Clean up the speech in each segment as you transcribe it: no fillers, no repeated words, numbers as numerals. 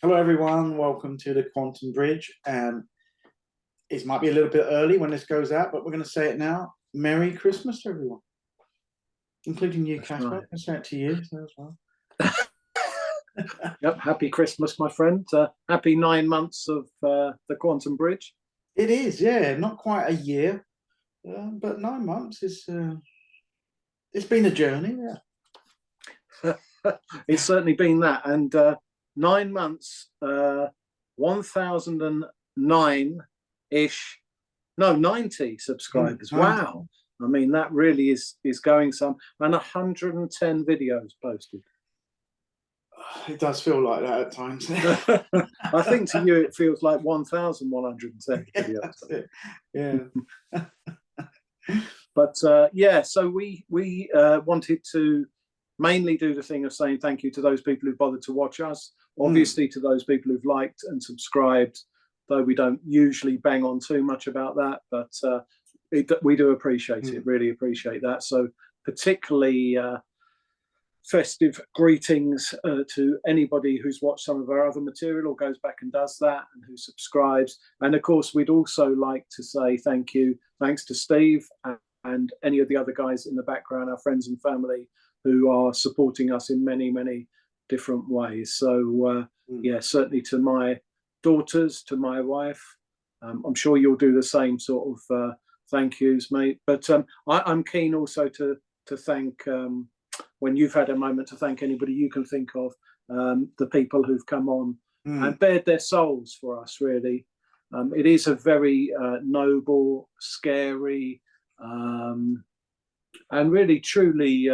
Hello, everyone. Welcome to the Quantum Bridge. And it might be a little bit early when this goes out, but we're going to say it now. Merry Christmas to everyone, including you, Kaspa. Right. I'll say it to you as well. Yep. Happy Christmas, my friend. Happy 9 months of the Quantum Bridge. It is, yeah. Not quite a year, but 9 months is. It's been a journey, yeah. It's certainly been that, and 9 months, 1,009-ish, no, 90 subscribers. Wow! I mean, that really is going some, and 110 videos posted. It does feel like that at times. I think to you it feels like 1,110 videos. Yeah. But yeah, so we wanted to mainly do the thing of saying thank you to those people who bothered to watch us, obviously to those people who've liked and subscribed, though we don't usually bang on too much about that, but we do appreciate it, really appreciate that. So particularly festive greetings to anybody who's watched some of our other material or goes back and does that and who subscribes. And of course, we'd also like to say thanks to Steve and any of the other guys in the background, our friends and family who are supporting us in many, many different ways. So yeah, certainly to my daughters, to my wife, I'm sure you'll do the same sort of thank yous, mate. But I'm keen also to thank, when you've had a moment, to thank anybody you can think of, the people who've come on and bared their souls for us, really. It is a very noble, scary, and really, truly,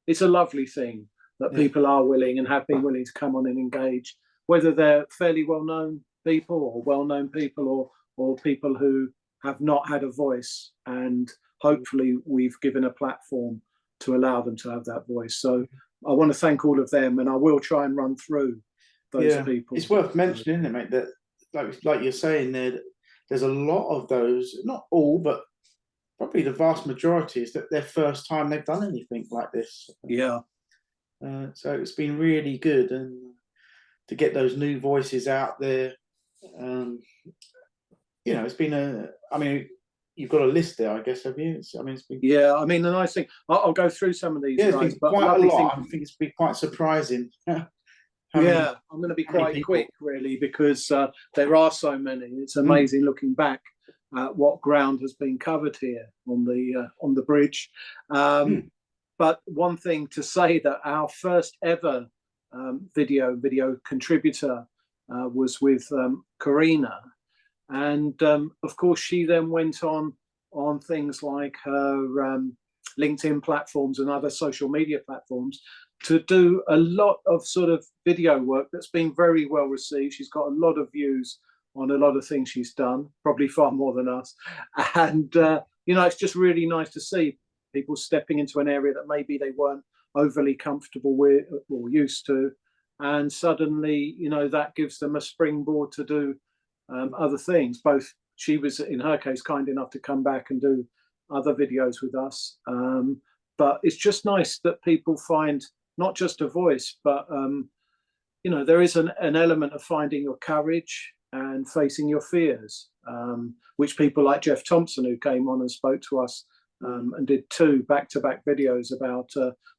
it's a lovely thing that people are willing and have been willing to come on and engage, whether they're fairly well-known people or well-known people or people who have not had a voice. And hopefully we've given a platform to allow them to have that voice. So I want to thank all of them, and I will try and run through those people. It's worth mentioning, isn't it, mate, that like you're saying there's a lot of those, not all, but probably the vast majority is that their first time they've done anything like this. Yeah. So it's been really good, and to get those new voices out there. You know, it's been I mean, you've got a list there, I guess, have you? It's been. Yeah, I mean, the nice thing, I'll go through some of these. Yeah, it's been quite a lot. I think it's been quite surprising. Yeah, I'm going to be quite quick, really, because there are so many. It's amazing looking back at what ground has been covered here on the bridge. But one thing to say, that our first ever video contributor was with Karina, and of course she then went on things like her LinkedIn platforms and other social media platforms to do a lot of sort of video work that's been very well received. She's got a lot of views on a lot of things she's done, probably far more than us. And, you know, it's just really nice to see people stepping into an area that maybe they weren't overly comfortable with or used to. And suddenly, you know, that gives them a springboard to do other things. Both, she was, in her case, kind enough to come back and do other videos with us. But it's just nice that people find not just a voice, but, you know, there is an element of finding your courage and facing your fears, which people like Jeff Thompson, who came on and spoke to us and did 2 back-to-back videos about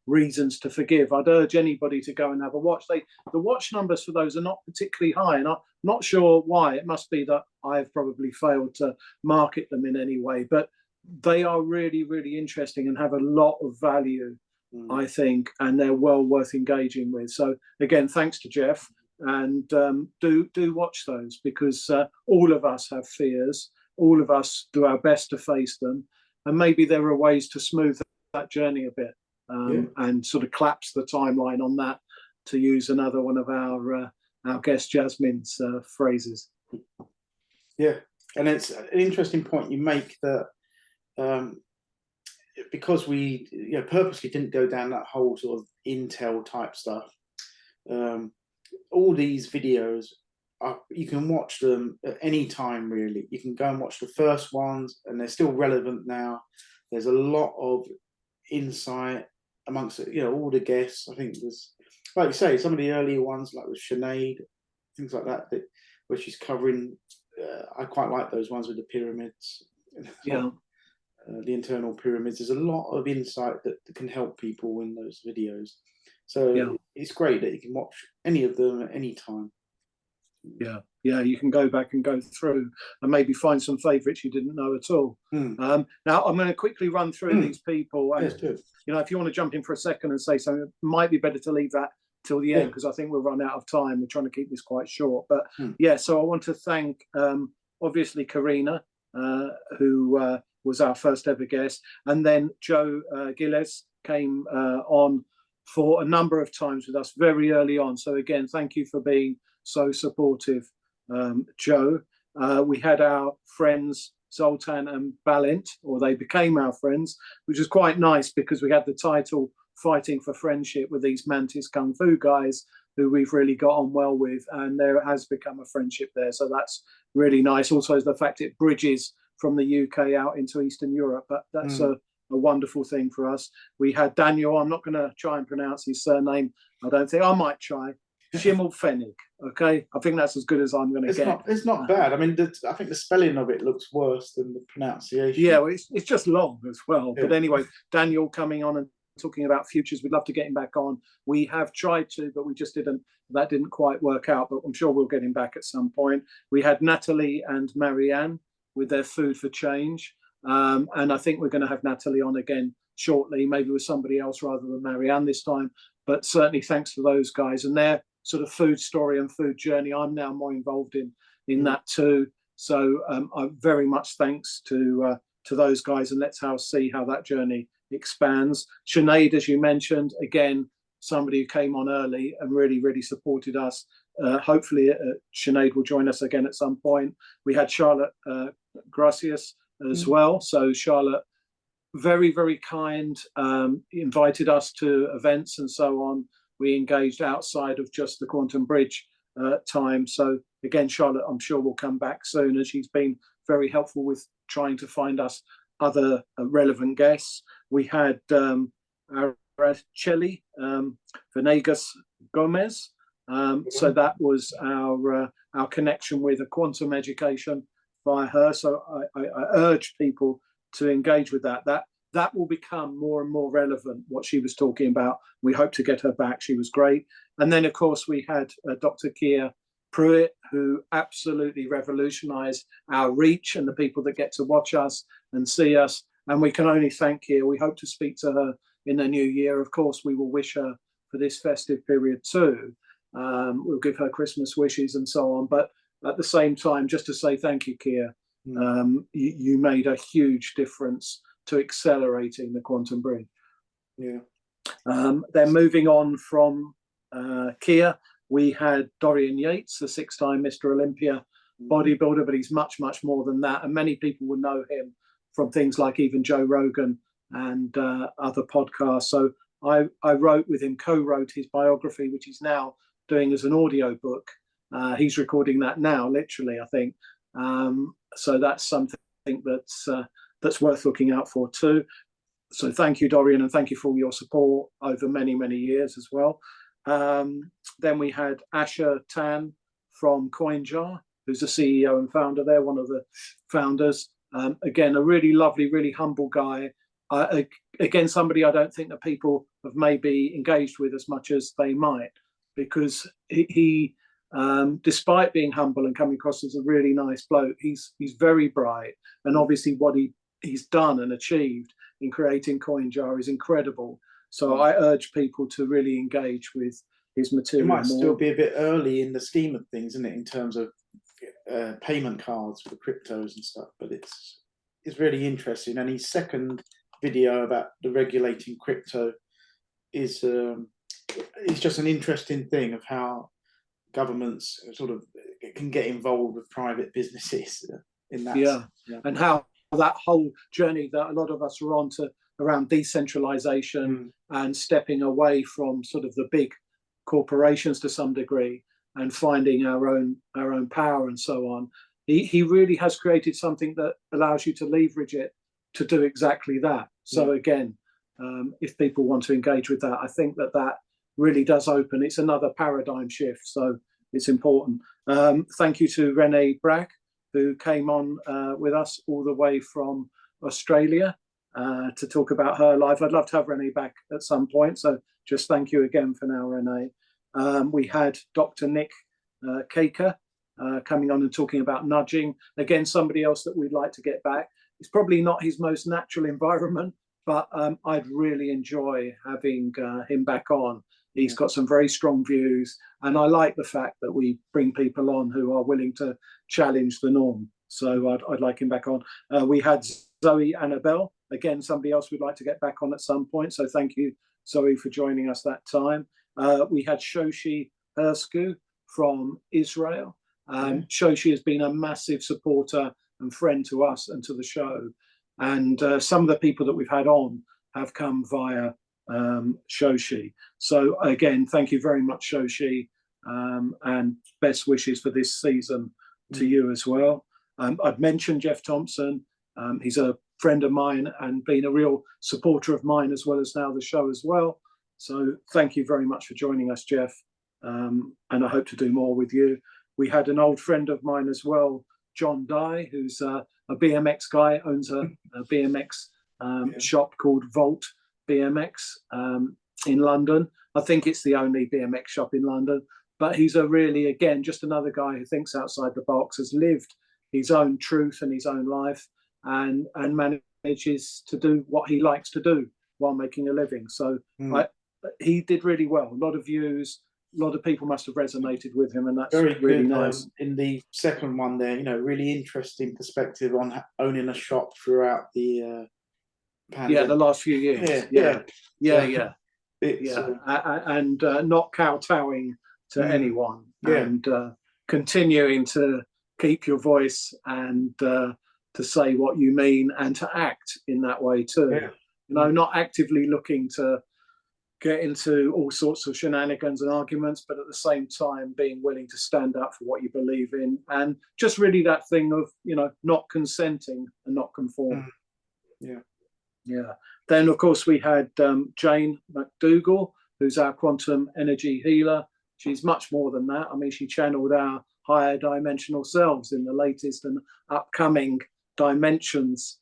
reasons to forgive. I'd urge anybody to go and have a watch. The watch numbers for those are not particularly high, and I'm not sure why. It must be that I've probably failed to market them in any way, but they are really, really interesting and have a lot of value, I think, and they're well worth engaging with. So again, thanks to Jeff, and do watch those, because all of us have fears, all of us do our best to face them, and maybe there are ways to smooth that journey a bit, and sort of collapse the timeline on that, to use another one of our guest Jasmine's phrases. Yeah, and it's an interesting point you make, that because we purposely didn't go down that whole sort of Intel type stuff, all these videos you can watch them at any time, really. You can go and watch the first ones, and they're still relevant now. There's a lot of insight amongst all the guests. I think there's, like you say, some of the earlier ones, like with Sinead, things like that, where she's covering. I quite like those ones with the pyramids. Yeah. The internal pyramids. There's a lot of insight that can help people in those videos. So it's great that you can watch any of them at any time. Yeah, you can go back and go through and maybe find some favourites you didn't know at all. Now I'm going to quickly run through these people, and if you want to jump in for a second and say something, it might be better to leave that till the end, because I think we'll run out of time. We're trying to keep this quite short, but so I want to thank obviously Karina, who was our first ever guest, and then Joe Gilles came on for a number of times with us very early on. So again, thank you for being so supportive, Joe. We had our friends Zoltan and Balint, or they became our friends, which was quite nice because we had the title Fighting for Friendship with these Mantis Kung Fu guys who we've really got on well with, and there has become a friendship there. So that's really nice. Also, the fact it bridges from the UK out into Eastern Europe, but that's a wonderful thing for us. We had Daniel, I'm not going to try and pronounce his surname, I don't think, I might try. Schimmelpfennig, okay? I think that's as good as I'm going to get. It's not bad. I mean, I think the spelling of it looks worse than the pronunciation. Yeah, well, it's just long as well. Yeah. But anyway, Daniel coming on and talking about futures. We'd love to get him back on. We have tried to, but we just didn't. That didn't quite work out, but I'm sure we'll get him back at some point. We had Natalie and Marianne with their Food for Change. And I think we're going to have Natalie on again shortly, maybe with somebody else rather than Marianne this time. But certainly thanks to those guys and their sort of food story and food journey. I'm now more involved in that too. So I'm very much thanks to those guys, and let's see how that journey expands. Sinead, as you mentioned, again, somebody who came on early and really, really supported us. Hopefully Sinead will join us again at some point. We had Charlotte Gracias as well. So Charlotte, very, very kind, invited us to events and so on. We engaged outside of just the Quantum Bridge time. So again, Charlotte, I'm sure will come back soon, and she's been very helpful with trying to find us other relevant guests. We had Araceli Venegas Gomez. So that was our connection with a quantum education via her. So I urge people to engage with that. That will become more and more relevant, what she was talking about. We hope to get her back. She was great. And then, of course, we had Dr. Kia Pruitt, who absolutely revolutionized our reach and the people that get to watch us and see us. And we can only thank Kia. We hope to speak to her in the new year. Of course, we will wish her for this festive period too. We'll give her Christmas wishes and so on. But at the same time, just to say thank you, Kia. You made a huge difference to accelerating the Quantum Bridge. Yeah. Then moving on from Kia, we had Dorian Yates, the 6-time Mr. Olympia bodybuilder, but he's much, much more than that. And many people will know him from things like even Joe Rogan and other podcasts. So I wrote with him, co-wrote his biography, which he's now doing as an audio book. He's recording that now, literally, I think. So that's something that's worth looking out for too. So thank you, Dorian, and thank you for all your support over many, many years as well. Then we had Asher Tan from CoinJar, who's the CEO and founder there, one of the founders. Again, a really lovely, really humble guy. Again, somebody I don't think that people have maybe engaged with as much as they might, because he despite being humble and coming across as a really nice bloke, he's very bright, and obviously what he's done and achieved in creating CoinJar is incredible. So I urge people to really engage with his material. It might still be a bit early in the scheme of things, isn't it, in terms of payment cards for the cryptos and stuff, but it's really interesting. And his second video about the regulating crypto is just an interesting thing of how governments sort of can get involved with private businesses in that. Yeah. And how that whole journey that a lot of us are on to around decentralization and stepping away from sort of the big corporations to some degree and finding our own power and so on. He really has created something that allows you to leverage it to do exactly that. So again, if people want to engage with that, I think that really does open. It's another paradigm shift. So it's important. Thank you to Renee Brack, who came on with us all the way from Australia to talk about her life. I'd love to have Renee back at some point, so just thank you again for now, Renee. We had Dr. Nick Kaker coming on and talking about nudging. Again, somebody else that we'd like to get back. It's probably not his most natural environment, but I'd really enjoy having him back on. He's got some very strong views, and I like the fact that we bring people on who are willing to challenge the norm. So I'd like him back on. We had Zoe Annabelle, again, somebody else we'd like to get back on at some point. So thank you, Zoe, for joining us that time. We had Shoshi Hersku from Israel. Shoshi has been a massive supporter and friend to us and to the show. And some of the people that we've had on have come via Shoshi. So again, thank you very much, Shoshi, and best wishes for this season to you as well. I've mentioned Jeff Thompson. He's a friend of mine and been a real supporter of mine, as well as now the show as well. So thank you very much for joining us, Jeff, and I hope to do more with you. We had an old friend of mine as well, John Dye, who's a BMX guy, owns a BMX shop called Volt BMX in London. I think it's the only BMX shop in London, but he's a really, again, just another guy who thinks outside the box, has lived his own truth and his own life, and manages to do what he likes to do while making a living. So he did really well. A lot of views, a lot of people must have resonated with him, and that's very really good. nice. In the second one there, really interesting perspective on owning a shop throughout the pandemic. Yeah, the last few years. And not kowtowing to anyone, and continuing to keep your voice and to say what you mean and to act in that way too. Not actively looking to get into all sorts of shenanigans and arguments, but at the same time being willing to stand up for what you believe in, and just really that thing of not consenting and not conforming. Then of course we had Jane McDougall, who's our quantum energy healer. She's much more than that. I mean, she channeled our higher dimensional selves in the latest and upcoming Dimensions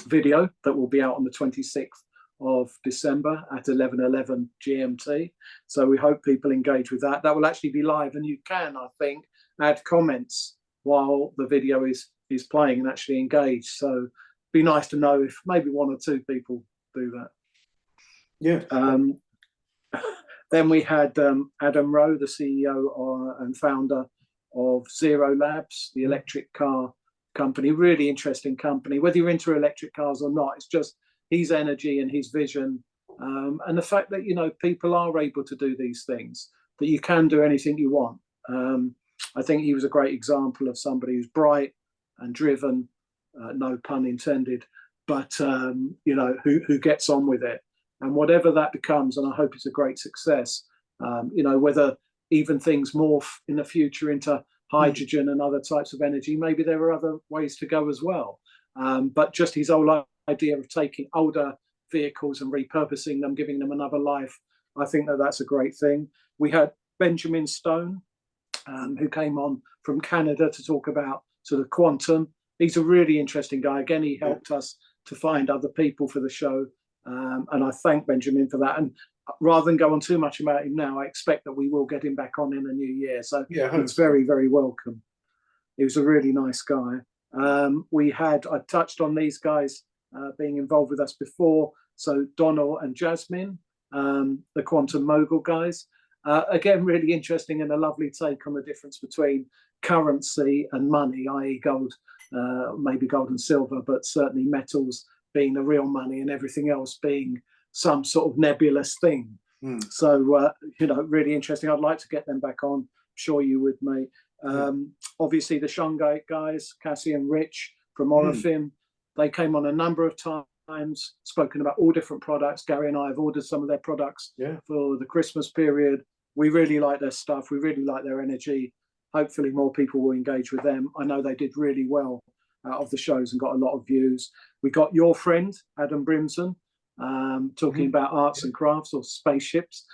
video that will be out on the 26th of December at 11:11 GMT. So we hope people engage with that. That will actually be live, and you can, I think, add comments while the video is playing and actually engage. So it'd be nice to know if maybe one or two people do that. Then we had Adam Rowe, the CEO and founder of Zero Labs, the electric car company. Really interesting company. Whether you're into electric cars or not, it's just his energy and his vision, and the fact that people are able to do these things, that you can do anything you want. I think he was a great example of somebody who's bright and driven, no pun intended, but who gets on with it, and whatever that becomes, and I hope it's a great success. Whether even things morph in the future into hydrogen and other types of energy, maybe there are other ways to go as well. But just his whole idea of taking older vehicles and repurposing them, giving them another life, I think that's a great thing. We had Benjamin Stone, who came on from Canada to talk about sort of quantum. He's a really interesting guy. Again, he helped us to find other people for the show, and I thank Benjamin for that. And rather than go on too much about him now, I expect that we will get him back on in the new year. So he's very, very welcome. He was a really nice guy. I touched on these guys being involved with us before. So Donald and Jasmine, the Quantum Mogul guys. Again, really interesting and a lovely take on the difference between currency and money, i.e. gold, maybe gold and silver, but certainly metals being the real money and everything else being some sort of nebulous thing. So, really interesting. I'd like to get them back on. I'm sure you would, mate. Obviously, the Shungite guys, Cassie and Rich from Orifim, they came on a number of times, spoken about all different products. Gary and I have ordered some of their products for the Christmas period. We really like their stuff. We really like their energy. Hopefully more people will engage with them. I know they did really well out of the shows and got a lot of views. We got your friend, Adam Brimson, talking about arts and crafts, or spaceships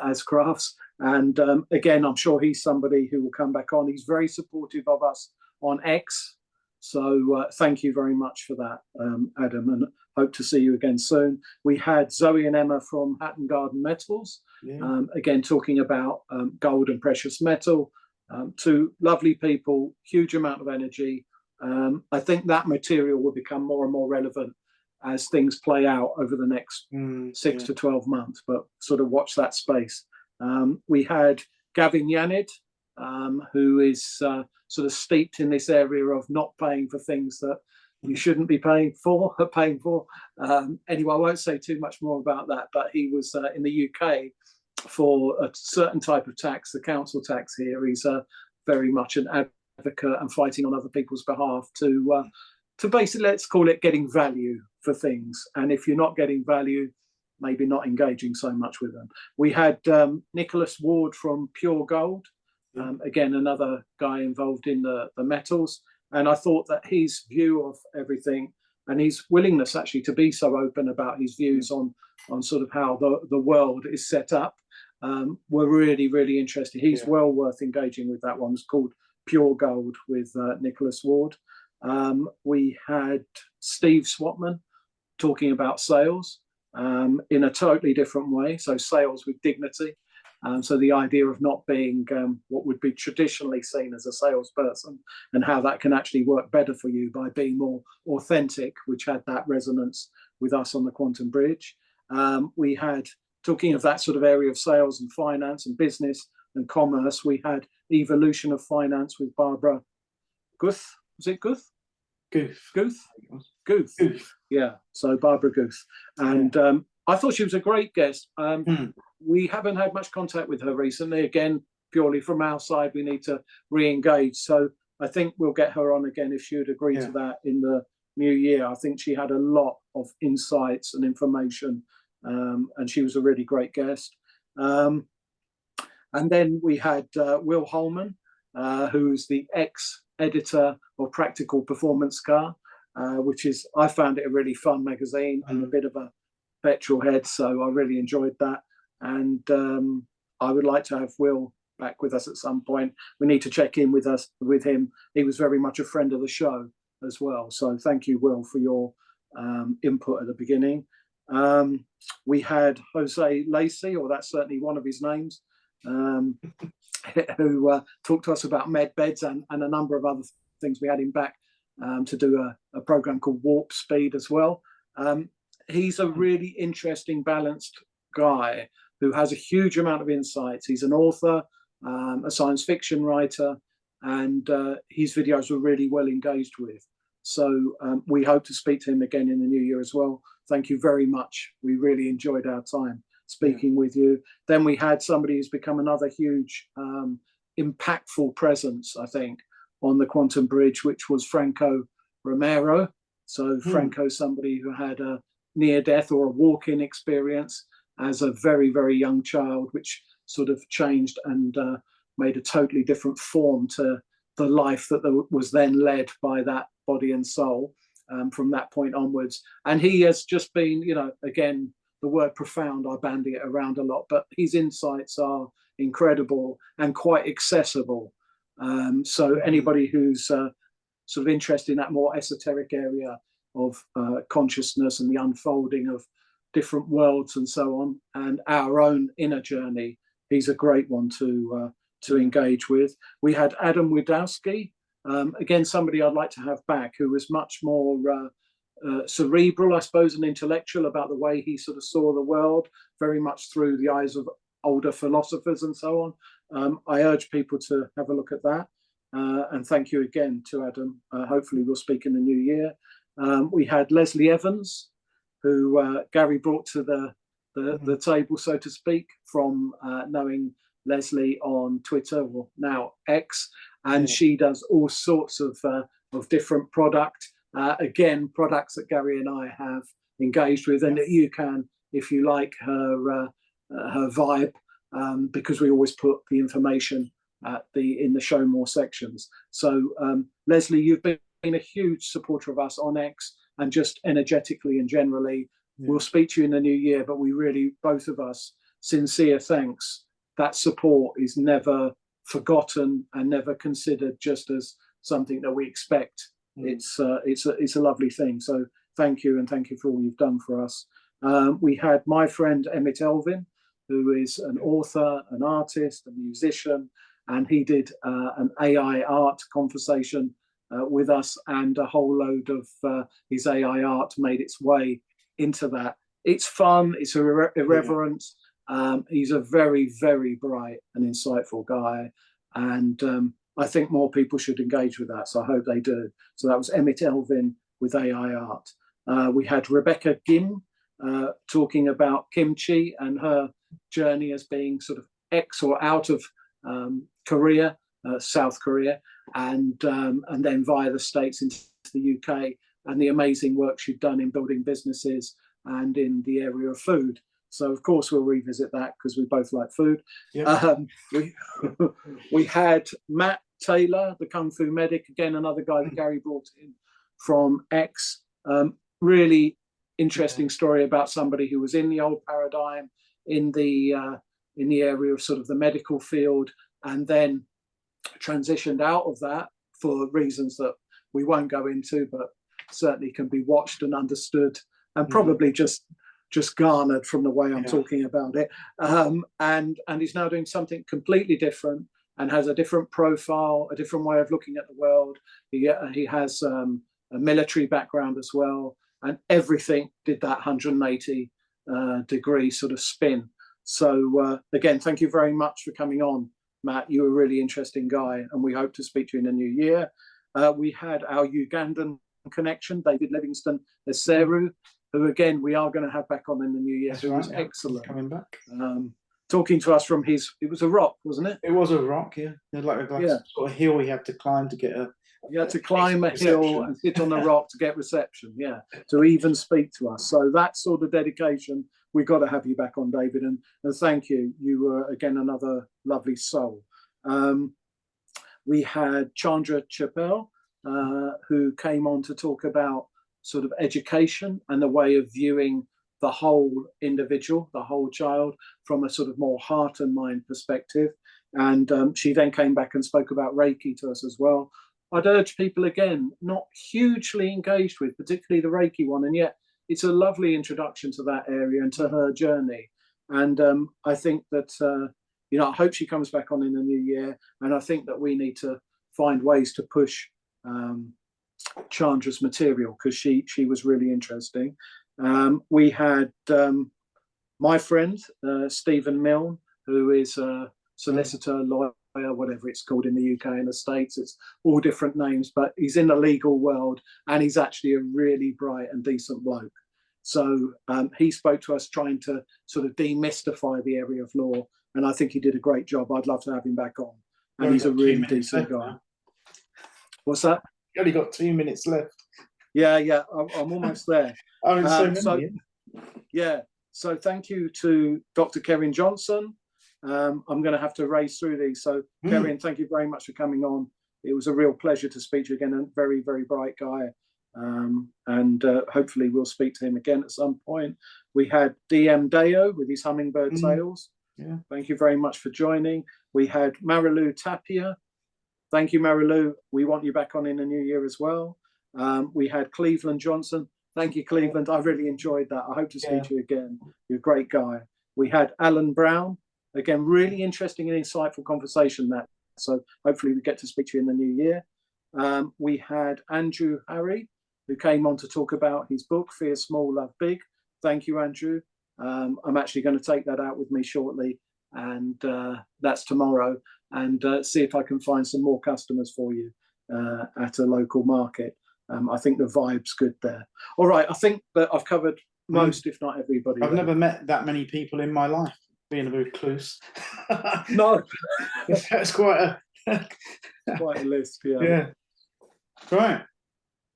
as crafts. And again, I'm sure he's somebody who will come back on. He's very supportive of us on X. So thank you very much for that, Adam, and hope to see you again soon. We had Zoe and Emma from Hatton Garden Metals, again, talking about gold and precious metal. Two lovely people, huge amount of energy. I think that material will become more and more relevant as things play out over the next 6 to 12 months, but sort of watch that space. We had Gavin Yanid, who is sort of steeped in this area of not paying for things that you shouldn't be paying for. Anyway, I won't say too much more about that, but he was in the UK for a certain type of tax, the council tax here. He's very much an advocate and fighting on other people's behalf to basically, let's call it, getting value for things. And if you're not getting value, maybe not engaging so much with them. We had Nicholas Ward from Pure Gold, again, another guy involved in the metals. And I thought that his view of everything and his willingness actually to be so open about his views on sort of how the world is set up were really, really interesting. He's well worth engaging with. That one was called Pure Gold with Nicholas Ward. We had Steve Swatman talking about sales in a totally different way. So sales with dignity. So the idea of not being what would be traditionally seen as a salesperson, and how that can actually work better for you by being more authentic, which had that resonance with us on the Quantum Bridge. We had, talking of that sort of area of sales and finance and business and commerce, we had Evolution of Finance with Barbara Guth. Was it Guth? Guth. Yeah, so Barbara Guth. And I thought she was a great guest. We haven't had much contact with her recently. Again, purely from our side, we need to re-engage. So I think we'll get her on again if she would agree to that in the new year. I think she had a lot of insights and information, and she was a really great guest. And then we had Will Holman, who's the ex-editor of Practical Performance Car, which is, I found it a really fun magazine and a bit of a petrol head, so I really enjoyed that. And I would like to have Will back with us at some point. We need to check in with him. He was very much a friend of the show as well. So thank you, Will, for your input at the beginning. We had Jose Lacey, or that's certainly one of his names, who talked to us about med beds and a number of other things. We had him back to do a program called Warp Speed as well. He's a really interesting, balanced guy who has a huge amount of insights. He's an author, a science fiction writer, and his videos were really well engaged with. So we hope to speak to him again in the new year as well. Thank you very much. We really enjoyed our time speaking with you. Then we had somebody who's become another huge, impactful presence, I think, on the Quantum Bridge, which was Franco Romero. So Franco's somebody who had a near-death or a walk-in experience as a very, very young child, which sort of changed and made a totally different form to the life that was then led by that body and soul from that point onwards. And he has just been, again, the word profound, I bandy it around a lot, but his insights are incredible and quite accessible. So anybody who's sort of interested in that more esoteric area of consciousness and the unfolding of different worlds and so on, and our own inner journey, he's a great one to engage with. We had Adam Widowski, again, somebody I'd like to have back, who was much more cerebral, I suppose, and intellectual about the way he sort of saw the world, very much through the eyes of older philosophers and so on. I urge people to have a look at that. And thank you again to Adam. Hopefully we'll speak in the new year. We had Leslie Evans, who Gary brought to the table, so to speak, from knowing Leslie on Twitter, or now X, and she does all sorts of different products that Gary and I have engaged with, and that you can, if you like her vibe, because we always put the information in the show more sections. So Leslie, you've been a huge supporter of us on X, and just energetically and generally We'll speak to you in the new year, but we really, both of us, sincere thanks. That support is never forgotten and never considered just as something that we expect. It's a lovely thing. So thank you, and thank you for all you've done for us. We had my friend Emmett Elvin, who is an author, an artist, a musician, and he did an AI art conversation with us, and a whole load of his AI art made its way into that. It's fun, it's irreverent. He's a very, very bright and insightful guy, and I think more people should engage with that, so I hope they do. So that was Emmett Elvin with AI art. We had Rebecca Gim talking about kimchi and her journey as being sort of ex or out of Korea, South Korea, and then via the States into the UK, and the amazing work she'd done in building businesses and in the area of food. So of course we'll revisit that because we both like food. Yep. We had Matt Taylor, the Kung Fu medic, again another guy that Gary brought in from X. Really interesting story about somebody who was in the old paradigm, in the area of sort of the medical field, and then transitioned out of that for reasons that we won't go into, but certainly can be watched and understood, and probably just garnered from the way I'm talking about it. And he's now doing something completely different and has a different profile, a different way of looking at the world. He has a military background as well, and everything did that 180 degree sort of spin. So again, thank you very much for coming on, Matt. You're a really interesting guy, and we hope to speak to you in the new year. We had our Ugandan connection, David Livingston Eseru, who again we are going to have back on in the new year. Who was excellent. Coming back. Talking to us from it was a rock, wasn't it? It was a rock, yeah. Like sort of hill he had to climb to get a. You had to climb a hill and sit on a rock to get reception, to even speak to us. So that sort of dedication, we've got to have you back on, David. And thank you. You were, again, another lovely soul. We had Chandra Chappell, who came on to talk about sort of education and the way of viewing the whole individual, the whole child, from a sort of more heart and mind perspective. And she then came back and spoke about Reiki to us as well. I'd urge people, again, not hugely engaged with, particularly the Reiki one, and yet it's a lovely introduction to that area and to her journey. And I think that, I hope she comes back on in the new year, and I think that we need to find ways to push Chandra's material, because she was really interesting. We had my friend, Stephen Milne, who is a solicitor, lawyer, whatever it's called in the UK and the States. It's all different names, but he's in the legal world, and he's actually a really bright and decent bloke. So he spoke to us trying to sort of demystify the area of law, and I think he did a great job. I'd love to have him back on. And he's a really decent guy. Now. What's that? You only got 2 minutes left. Yeah, I'm almost there. So thank you to Dr. Kevin Johnson. I'm going to have to race through these. So, Kevin, thank you very much for coming on. It was a real pleasure to speak to you again. A very, very bright guy. And hopefully we'll speak to him again at some point. We had DM Deo with his hummingbird tales. Yeah. Thank you very much for joining. We had Marilu Tapia. Thank you, Marilu. We want you back on in the new year as well. We had Cleveland Johnson. Thank you, Cleveland. I really enjoyed that. I hope to speak to you again. You're a great guy. We had Alan Brown. Again, really interesting and insightful conversation that. So hopefully we get to speak to you in the new year. We had Andrew Harry, who came on to talk about his book, Fear Small, Love Big. Thank you, Andrew. I'm actually going to take that out with me shortly, and that's tomorrow, and see if I can find some more customers for you at a local market. I think the vibe's good there. All right, I think that I've covered most, if not everybody. I've never met that many people in my life, being a recluse. No. That's quite a list, Yeah. Right.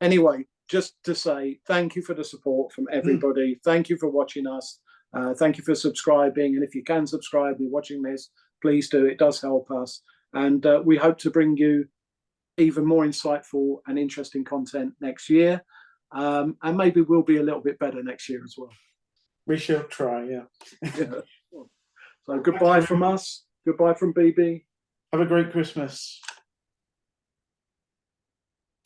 Anyway, just to say thank you for the support from everybody. Thank you for watching us. Thank you for subscribing. And if you can subscribe, you're watching this, please do. It does help us. And we hope to bring you even more insightful and interesting content next year. And maybe we'll be a little bit better next year as well. We shall try. Yeah. Yeah. So goodbye from us. Goodbye from BB. Have a great Christmas.